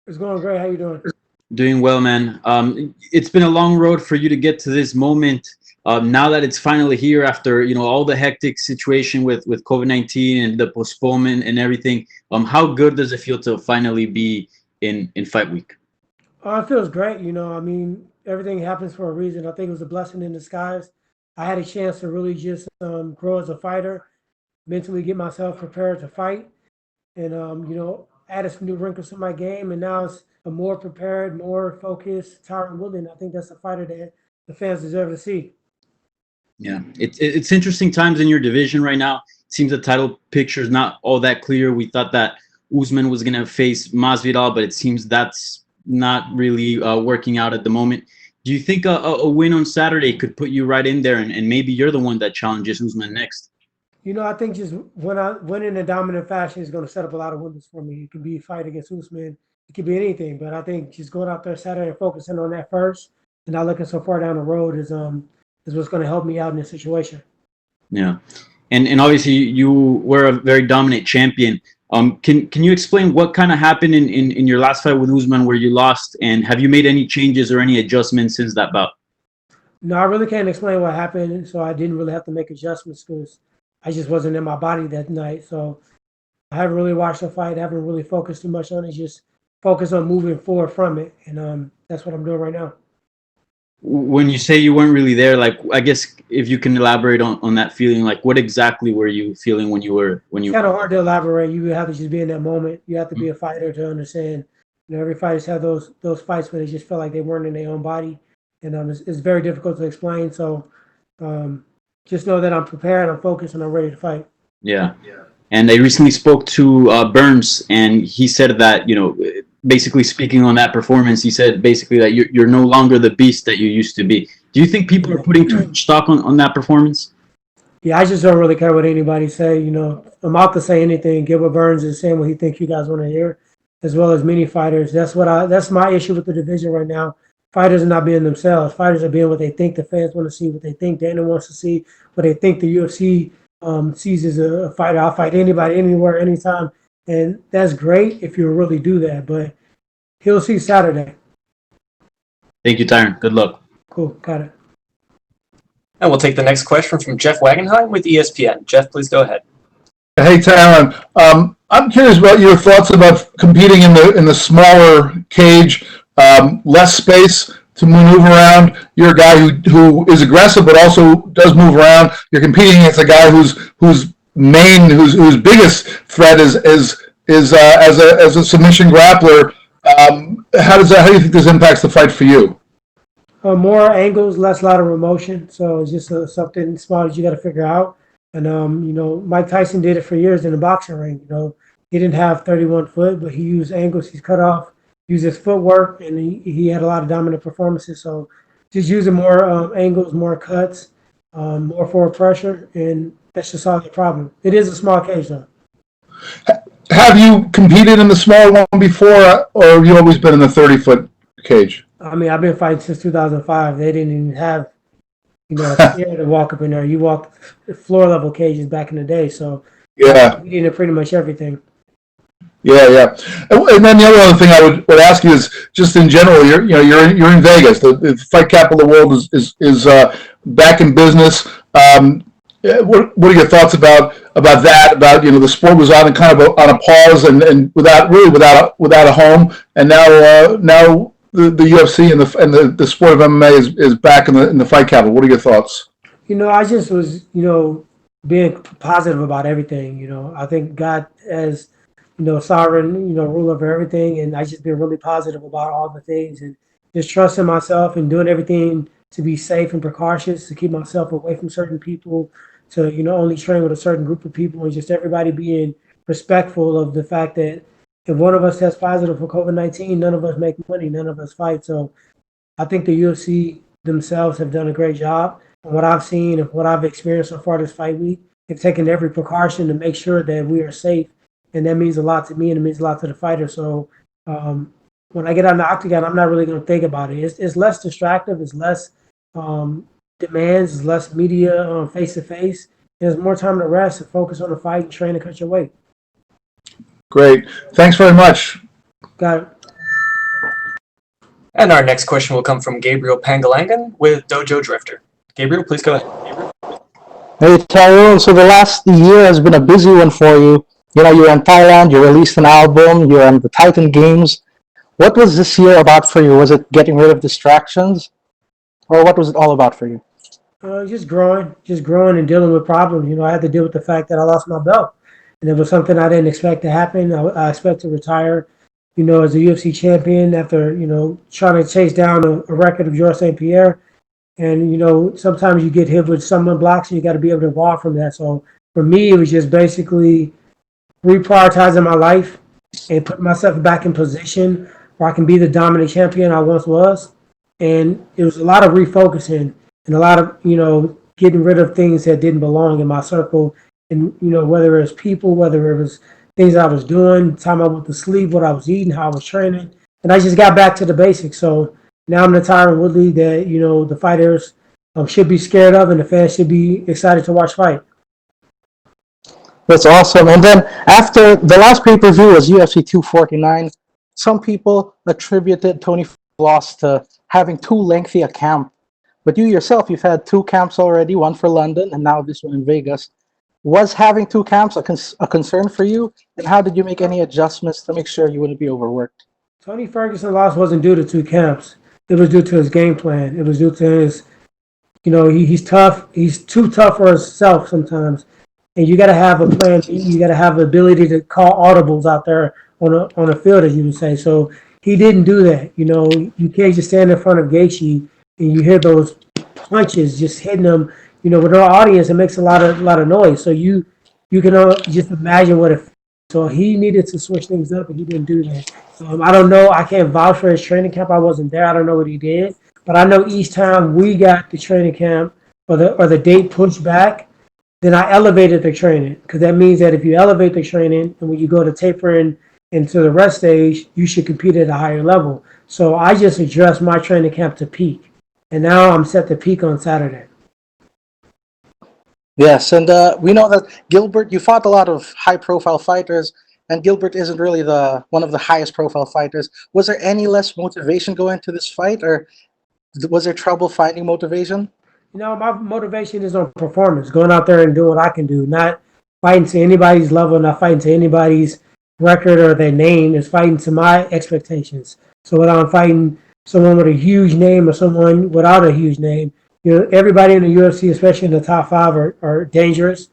It's going great. How you doing? Doing well, man. It's been a long road for you to get to this moment. Now that it's finally here, after all the hectic situation with COVID-19 and the postponement and everything, how good does it feel to finally be in fight week? It feels great. I mean, everything happens for a reason. I think it was a blessing in disguise. I had a chance to really just grow as a fighter, mentally get myself prepared to fight, and added some new wrinkles to my game. And now it's a more prepared, more focused Tyron Woodley. And I think that's a fighter that the fans deserve to see. Yeah, it's interesting times in your division right now. It seems the title picture is not all that clear. We thought that Usman was going to face Masvidal, but it seems that's not really working out at the moment. Do you think a win on Saturday could put you right in there, and maybe you're the one that challenges Usman next? I think just when I win in a dominant fashion is going to set up a lot of wins for me. It could be a fight against Usman. It could be anything, but I think just going out there Saturday and focusing on that first, and not looking so far down the road is what's going to help me out in this situation. Yeah, and obviously you were a very dominant champion. Can you explain what kind of happened in your last fight with Usman where you lost, and have you made any changes or any adjustments since that bout? No, I really can't explain what happened, so I didn't really have to make adjustments because I just wasn't in my body that night. So I haven't really watched the fight, haven't really focused too much on it, just focus on moving forward from it, and that's what I'm doing right now. When you say you weren't really there, like, I guess if you can elaborate on that feeling, like what exactly were you feeling when you were when It's you? kind of hard to elaborate. You have to just be in that moment. You have to be a fighter to understand. Every fighters have those fights where they just feel like they weren't in their own body, and it's very difficult to explain. So um, just know that I'm prepared, I'm focused, and I'm ready to fight. Yeah. And I recently spoke to Burns, and he said that basically speaking on that performance, he said basically that you're no longer the beast that you used to be. Do you think people are putting too much stock on that performance? Yeah, I just don't really care what anybody say. I'm out to say anything. Gilbert Burns is saying what he thinks you guys want to hear, as well as many fighters. That's my issue with the division right now. Fighters are not being themselves. Fighters are being what they think the fans want to see, what they think Dana wants to see, what they think the UFC sees as a fighter. I'll fight anybody, anywhere, anytime, and that's great if you really do that. But he'll see Saturday. Thank you, Tyron. Good luck. Cool, got it. And we'll take the next question from Jeff Wagenheim with ESPN. Jeff, please go ahead. Hey, Tyron. I'm curious about your thoughts about competing in the smaller cage, less space to maneuver around. You're a guy who is aggressive but also does move around. You're competing against a guy whose biggest threat is as a submission grappler. How do you think this impacts the fight for you? More angles, less lateral motion. So it's just something small that you got to figure out. And Mike Tyson did it for years in the boxing ring. He didn't have 31 foot, but he used angles. He's cut off, used his footwork, and he had a lot of dominant performances. So just using more angles, more cuts, more forward pressure, and that should solve the problem. It is a small cage, though. Have you competed in the smaller one before, or have you always been in the 30-foot cage? I mean, I've been fighting since 2005. They didn't even have, a chair to walk up in there. You walked floor level cages back in the day. So yeah, we did pretty much everything. Yeah. And then the other thing I would ask you is just in general, you're in Vegas. The fight capital of the world is back in business. What are your thoughts about that? About the sport was on kind of on a pause and without a home, and now the UFC and the sport of MMA is back in the fight capital. What are your thoughts? I just was being positive about everything. I think God as sovereign rule over everything, and I just been really positive about all the things and just trusting myself and doing everything to be safe and precautious, to keep myself away from certain people, to only train with a certain group of people, and just everybody being respectful of the fact that if one of us tests positive for COVID-19, none of us make money, none of us fight. So I think the UFC themselves have done a great job. And what I've seen and what I've experienced so far this fight week, they've taken every precaution to make sure that we are safe. And that means a lot to me, and it means a lot to the fighter. So when I get on the octagon, I'm not really going to think about it. It's less distractive. It's less demands. It's less media face-to-face. There's more time to rest and focus on the fight and train to cut your weight. Great. Thanks very much. Got it. And our next question will come from Gabriel Pangalangan with Dojo Drifter. Gabriel, please go ahead. Hey, Tyron. So the last year has been a busy one for you. You know, you're in Thailand, you released an album, you're on the Titan Games. What was this year about for you? Was it getting rid of distractions? Or what was it all about for you? Just growing and dealing with problems. You know, I had to deal with the fact that I lost my belt. And it was something I didn't expect to happen. I expect to retire, you know, as a UFC champion after, you know, trying to chase down a record of Georges St. Pierre. And, you know, sometimes you get hit with someone blocks and you got to be able to evolve from that. So for me, it was just basically reprioritizing my life and putting myself back in position where I can be the dominant champion I once was. And it was a lot of refocusing and a lot of, you know, getting rid of things that didn't belong in my circle. And, you know, whether it was people, whether it was things I was doing, time I went to sleep, what I was eating, how I was training. And I just got back to the basics. So now I'm the Tyron Woodley that, you know, the fighters should be scared of and the fans should be excited to watch fight. That's awesome. And then after the last pay-per-view was UFC 249, some people attributed Tony's loss to having too lengthy a camp. But you yourself, you've had 2 camps already, one for London and now this one in Vegas. Was having 2 camps a concern for you? And how did you make any adjustments to make sure you wouldn't be overworked? Tony Ferguson's loss wasn't due to 2 camps. It was due to his game plan. It was due to his, you know, he's tough. He's too tough for himself sometimes. And you got to have a plan. You got to have the ability to call audibles out there on a field, as you would say. So he didn't do that. You know, you can't just stand in front of Gaethje and you hear those punches just hitting him. You know, with our audience, it makes a lot of noise. So you can just imagine what it. So he needed to switch things up, and he didn't do that. I don't know. I can't vouch for his training camp. I wasn't there. I don't know what he did. But I know each time we got the training camp or the date pushed back, then I elevated the training. Because that means that if you elevate the training and when you go to tapering into the rest stage, you should compete at a higher level. So I just adjust my training camp to peak. And now I'm set to peak on Saturday. Yes, and we know that Gilbert, you fought a lot of high-profile fighters, and Gilbert isn't really one of the highest-profile fighters. Was there any less motivation going to this fight, or was there trouble finding motivation? You know, my motivation is on performance, going out there and doing what I can do, not fighting to anybody's level, not fighting to anybody's record or their name. It's fighting to my expectations. So whether I'm fighting someone with a huge name or someone without a huge name, you know, everybody in the UFC, especially in the top 5, are dangerous.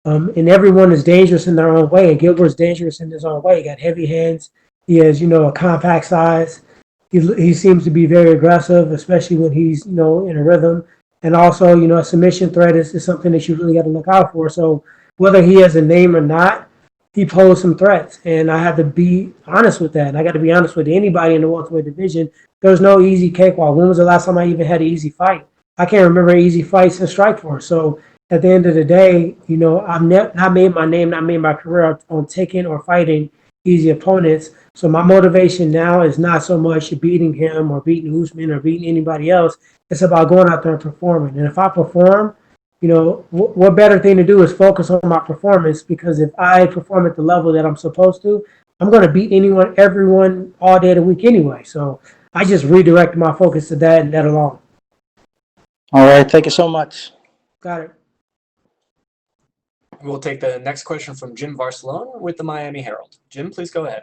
And everyone is dangerous in their own way. And Gilbert's dangerous in his own way. He got heavy hands. He has, you know, a compact size. He seems to be very aggressive, especially when he's, you know, in a rhythm. And also, you know, a submission threat is something that you really got to look out for. So whether he has a name or not, he posed some threats. And I have to be honest with that. And I got to be honest with anybody in the welterweight division. There's no easy cakewalk. When was the last time I even had an easy fight? I can't remember easy fights in Strikeforce. So at the end of the day, you know, I've not made my name, not made my career on taking or fighting easy opponents. So my motivation now is not so much beating him or beating Usman or beating anybody else. It's about going out there and performing. And if I perform, you know, what better thing to do is focus on my performance, because if I perform at the level that I'm supposed to, I'm going to beat everyone all day of the week anyway. So I just redirect my focus to that and that alone. All right, thank you so much. Got it. We'll take the next question from Jim Varsalone with the Miami Herald. Jim, please go ahead.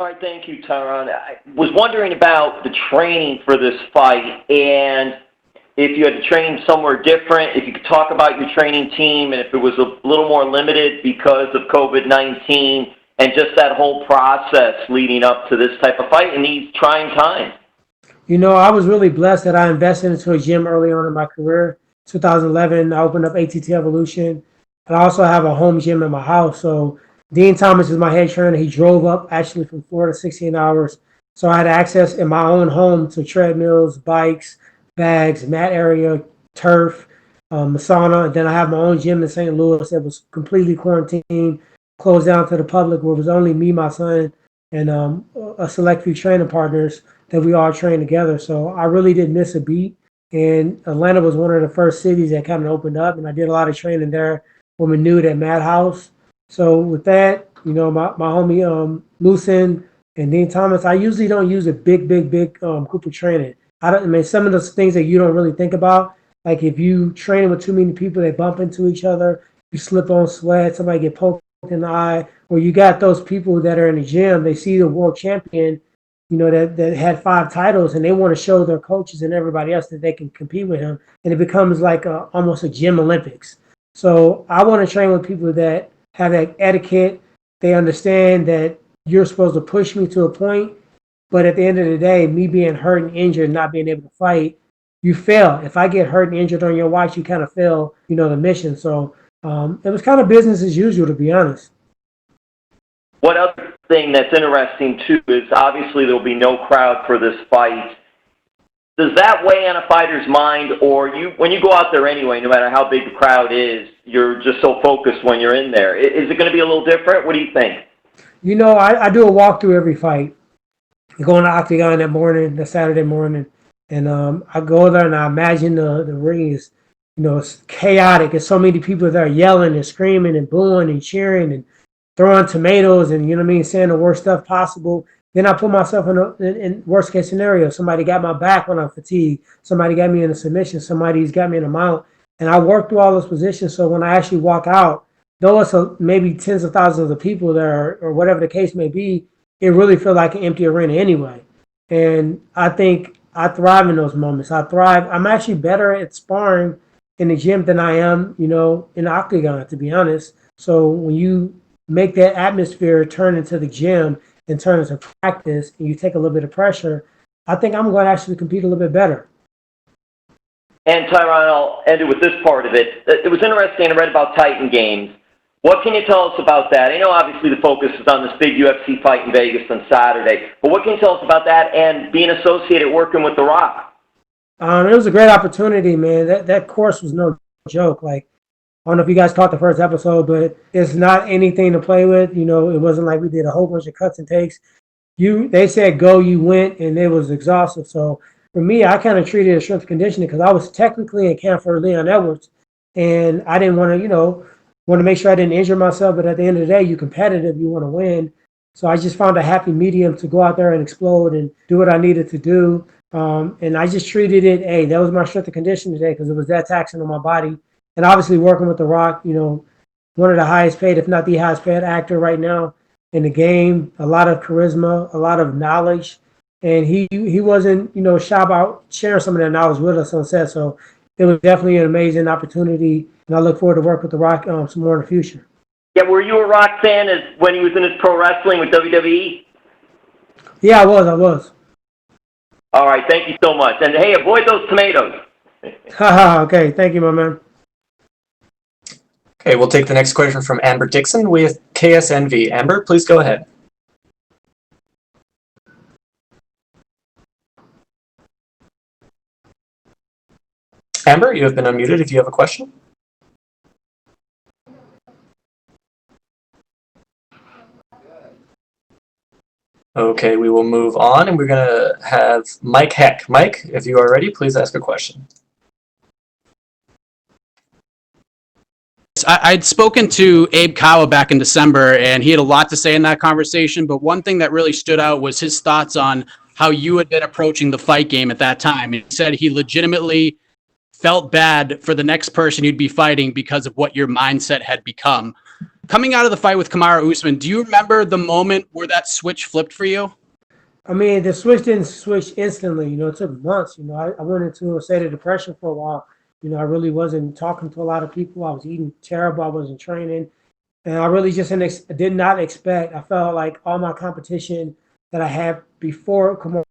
All right, thank you, Tyron. I was wondering about the training for this fight, and if you had to train somewhere different, if you could talk about your training team, and if it was a little more limited because of COVID-19, and just that whole process leading up to this type of fight in these trying times. You know, I was really blessed that I invested into a gym early on in my career. 2011, I opened up ATT Evolution. And I also have a home gym in my house. So Dean Thomas is my head trainer. He drove up actually from Florida 16 hours. So I had access in my own home to treadmills, bikes, bags, mat area, turf, sauna. And then I have my own gym in St. Louis that was completely quarantined, closed down to the public, where it was only me, my son, and a select few training partners that we all trained together. So I really didn't miss a beat. And Atlanta was one of the first cities that kind of opened up, and I did a lot of training there when we knew that Madhouse. So with that, you know, my homie Lucen, And Dean Thomas, I usually don't use a big group of training. I mean, some of those things that you don't really think about, like if you train with too many people, they bump into each other, you slip on sweat, somebody get poked in the eye, or you got those people that are in the gym, they see the world champion, that had 5 titles, and they want to show their coaches and everybody else that they can compete with him, and it becomes like almost a gym Olympics. So I want to train with people that have that etiquette. They understand that you're supposed to push me to a point, but at the end of the day, me being hurt and injured, not being able to fight, you fail. If I get hurt and injured on your watch, you kind of fail, the mission. So it was kind of business as usual, to be honest. One other thing that's interesting, too, is obviously there will be no crowd for this fight. Does that weigh on a fighter's mind, or when you go out there anyway, no matter how big the crowd is, you're just so focused when you're in there? Is it going to be a little different? What do you think? I do a walkthrough every fight. I go in the octagon that Saturday morning, and I go there and I imagine the ring is, it's chaotic. There's so many people there yelling and screaming and booing and cheering and throwing tomatoes and, saying the worst stuff possible. Then I put myself in worst case scenario. Somebody got my back when I'm fatigued. Somebody got me in a submission. Somebody's got me in a mount. And I work through all those positions. So when I actually walk out, though it's maybe tens of thousands of people there or whatever the case may be, it really feels like an empty arena anyway. And I think I thrive in those moments. I thrive. I'm actually better at sparring in the gym than I am, in the octagon, to be honest. So when you make that atmosphere turn into the gym and turn into practice, and you take a little bit of pressure, I think I'm going to actually compete a little bit better. And Tyron, I'll end it with this part of it. It was interesting. I read about Titan Games. What can you tell us about that? I know obviously the focus is on this big UFC fight in Vegas on Saturday, but what can you tell us about that and being associated working with The Rock? It was a great opportunity, man. That course was no joke. Like, I don't know if you guys caught the first episode, but it's not anything to play with. It wasn't like we did a whole bunch of cuts and takes. They said go, you went, and it was exhaustive. So for me, I kind of treated it as strength conditioning because I was technically in camp for Leon Edwards, and I didn't want to make sure I didn't injure myself. But at the end of the day, you're competitive, you want to win. So I just found a happy medium to go out there and explode and do what I needed to do. And I just treated it, hey, that was my strength and conditioning today because it was that taxing on my body. And obviously working with The Rock, one of the highest paid, if not the highest paid actor right now in the game, a lot of charisma, a lot of knowledge. And he wasn't, shy about sharing some of that knowledge with us on set. So it was definitely an amazing opportunity. And I look forward to work with The Rock some more in the future. Yeah, were you a Rock fan when he was in his pro wrestling with WWE? Yeah, I was. All right, thank you so much. And hey, avoid those tomatoes. Okay, thank you, my man. Okay, we'll take the next question from Amber Dixon with KSNV. Amber, please go ahead. Amber, you have been unmuted if you have a question. Okay, we will move on, and we're going to have Mike Heck. Mike, if you are ready, please ask a question. I'd spoken to Abe Kawa back in December, and he had a lot to say in that conversation, but one thing that really stood out was his thoughts on how you had been approaching the fight game at that time. He said he legitimately felt bad for the next person you'd be fighting because of what your mindset had become. Coming out of the fight with Kamaru Usman, do you remember the moment where that switch flipped for you? I mean, the switch didn't switch instantly. It took months. I went into a state of depression for a while. I really wasn't talking to a lot of people. I was eating terrible. I wasn't training. And I really just did not expect. I felt like all my competition that I had before Kamaru,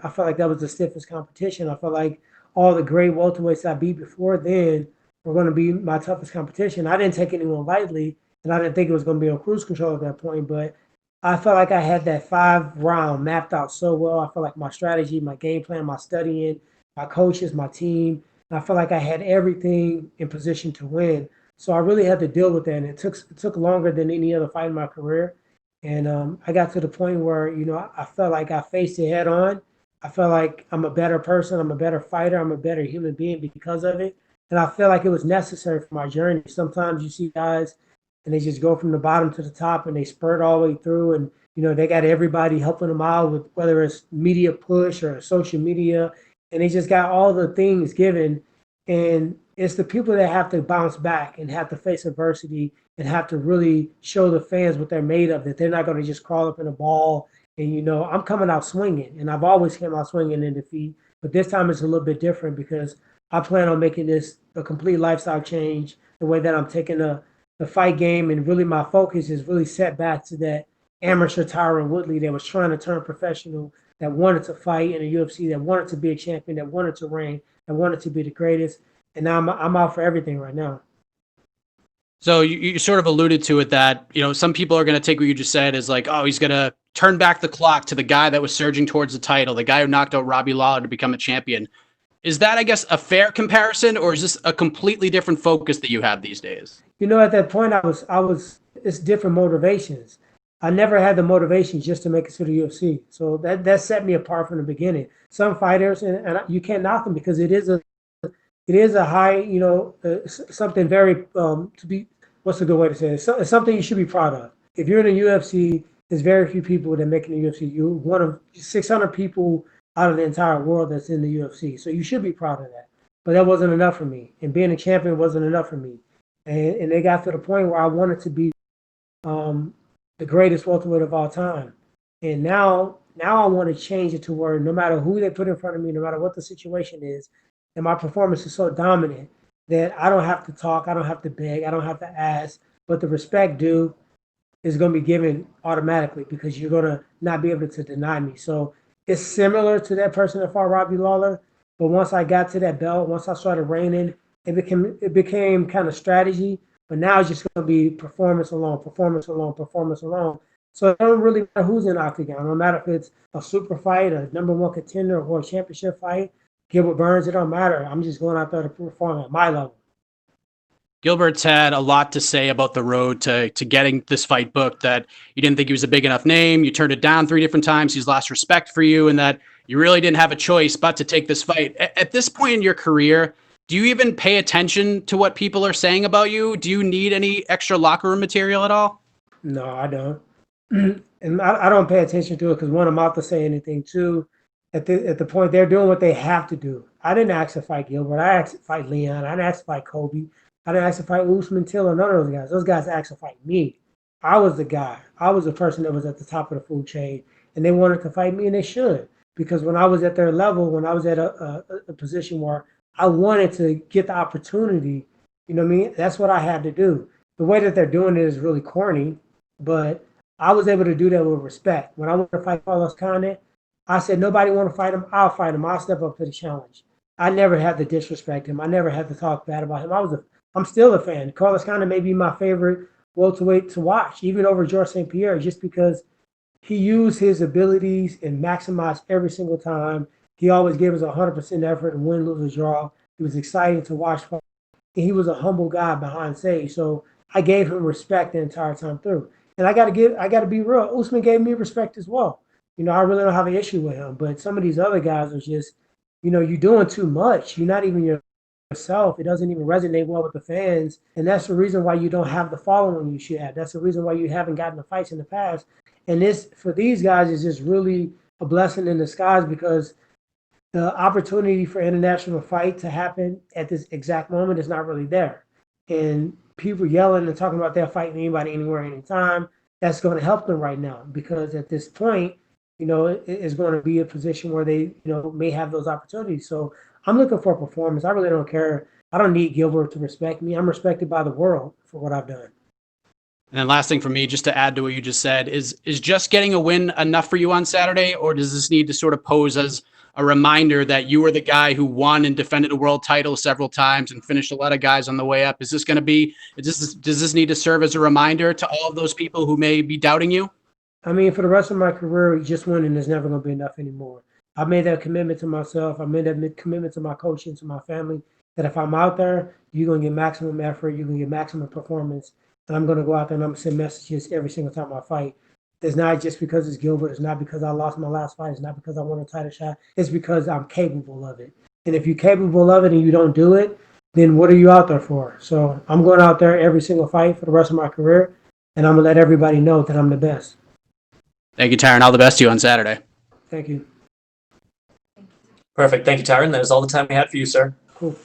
I felt like that was the stiffest competition. I felt like all the great welterweights I beat before then were going to be my toughest competition. I didn't take anyone lightly, and I didn't think it was going to be on cruise control at that point. But I felt like I had that 5-round mapped out so well. I felt like my strategy, my game plan, my studying, my coaches, my team, I felt like I had everything in position to win. So I really had to deal with that. And it took longer than any other fight in my career. And I got to the point where, I felt like I faced it head on. I felt like I'm a better person. I'm a better fighter. I'm a better human being because of it. And I feel like it was necessary for my journey. Sometimes you see guys and they just go from the bottom to the top and they spurt all the way through and They got everybody helping them out with whether it's media push or social media, and they just got all the things given. And it's the people that have to bounce back and have to face adversity and have to really show the fans what they're made of, that they're not going to just crawl up in a ball. And, I'm coming out swinging, and I've always came out swinging in defeat. But this time it's a little bit different because I plan on making this a complete lifestyle change, the way that I'm taking the fight game, and really my focus is really set back to that amateur Tyron Woodley that was trying to turn professional, that wanted to fight in the UFC, that wanted to be a champion, that wanted to reign, that wanted to be the greatest. And now I'm out for everything right now. So you sort of alluded to it that, some people are going to take what you just said as like, oh, he's going to turn back the clock to the guy that was surging towards the title, the guy who knocked out Robbie Lawler to become a champion. Is that, I guess, a fair comparison, or is this a completely different focus that you have these days? At that point, it's different motivations. I never had the motivation just to make it to the UFC. So that set me apart from the beginning. Some fighters, and you can't knock them because it is a high, something very, what's a good way to say it? It's something you should be proud of. If you're in the UFC, there's very few people that make it in the UFC. You're one of 600 people out of the entire world that's in the UFC. So you should be proud of that. But that wasn't enough for me. And being a champion wasn't enough for me. And they got to the point where I wanted to be the greatest welterweight of all time. And now I want to change it to where no matter who they put in front of me, no matter what the situation is, and my performance is so dominant that I don't have to talk, I don't have to beg, I don't have to ask, but the respect due is going to be given automatically because you're going to not be able to deny me. So it's similar to that person that fought Robbie Lawler, but once I got to that belt, once I started reigning, it became kind of strategy, but now it's just going to be performance alone, performance alone, performance alone. So it don't really matter who's in the octagon. No matter if it's a super fight, a number one contender, or a championship fight, Gilbert Burns, it don't matter. I'm just going out there to perform at my level. Gilbert's had a lot to say about the road to getting this fight booked, that you didn't think he was a big enough name. You turned it down 3 different times. He's lost respect for you, and that you really didn't have a choice but to take this fight. At this point in your career, do you even pay attention to what people are saying about you? Do you need any extra locker room material at all? No, I don't. And I don't pay attention to it because, one, I'm out to say anything. Two, at the point they're doing what they have to do. I didn't ask to fight Gilbert. I asked to fight Leon. I didn't ask to fight Kobe. I didn't ask to fight Usman, Till, or none of those guys. Those guys asked to fight me. I was the guy. I was the person that was at the top of the food chain, and they wanted to fight me, and they should. Because when I was at their level, when I was at a position where I wanted to get the opportunity, you know what I mean? That's what I had to do. The way that they're doing it is really corny, but I was able to do that with respect. When I wanted to fight Carlos Condit, I said, nobody want to fight him, I'll fight him. I'll step up to the challenge. I never had to disrespect him. I never had to talk bad about him. I'm still a fan. Carlos Condit may be my favorite welterweight to watch, even over George St. Pierre, just because he used his abilities and maximized every single time. He always gave us 100% effort and win, lose, or draw. It was exciting to watch. And he was a humble guy behind stage. So I gave him respect the entire time through. And I got to be real. Usman gave me respect as well. I really don't have an issue with him. But some of these other guys are just, you're doing too much. You're not even yourself. It doesn't even resonate well with the fans. And that's the reason why you don't have the following you should have. That's the reason why you haven't gotten the fights in the past. And this, for these guys, is just really a blessing in disguise because the opportunity for international fight to happen at this exact moment is not really there. And people yelling and talking about they're fighting anybody, anywhere, anytime, that's going to help them right now because at this point, it is going to be a position where they, may have those opportunities. So I'm looking for a performance. I really don't care. I don't need Gilbert to respect me. I'm respected by the world for what I've done. And then last thing for me, just to add to what you just said, is just getting a win enough for you on Saturday, or does this need to sort of pose as a reminder that you were the guy who won and defended a world title several times and finished a lot of guys on the way up? Does this need to serve as a reminder to all of those people who may be doubting you? I mean, for the rest of my career, just winning is never going to be enough anymore. I made that commitment to myself. I made that commitment to my coaching, to my family, that if I'm out there, you're going to get maximum effort, you're going to get maximum performance, and I'm going to go out there and I'm going to send messages every single time I fight. It's not just because it's Gilbert. It's not because I lost my last fight. It's not because I won a title shot. It's because I'm capable of it. And if you're capable of it and you don't do it, then what are you out there for? So I'm going out there every single fight for the rest of my career, and I'm going to let everybody know that I'm the best. Thank you, Tyron. All the best to you on Saturday. Thank you. Perfect. Thank you, Tyron. That is all the time we had for you, sir. Cool.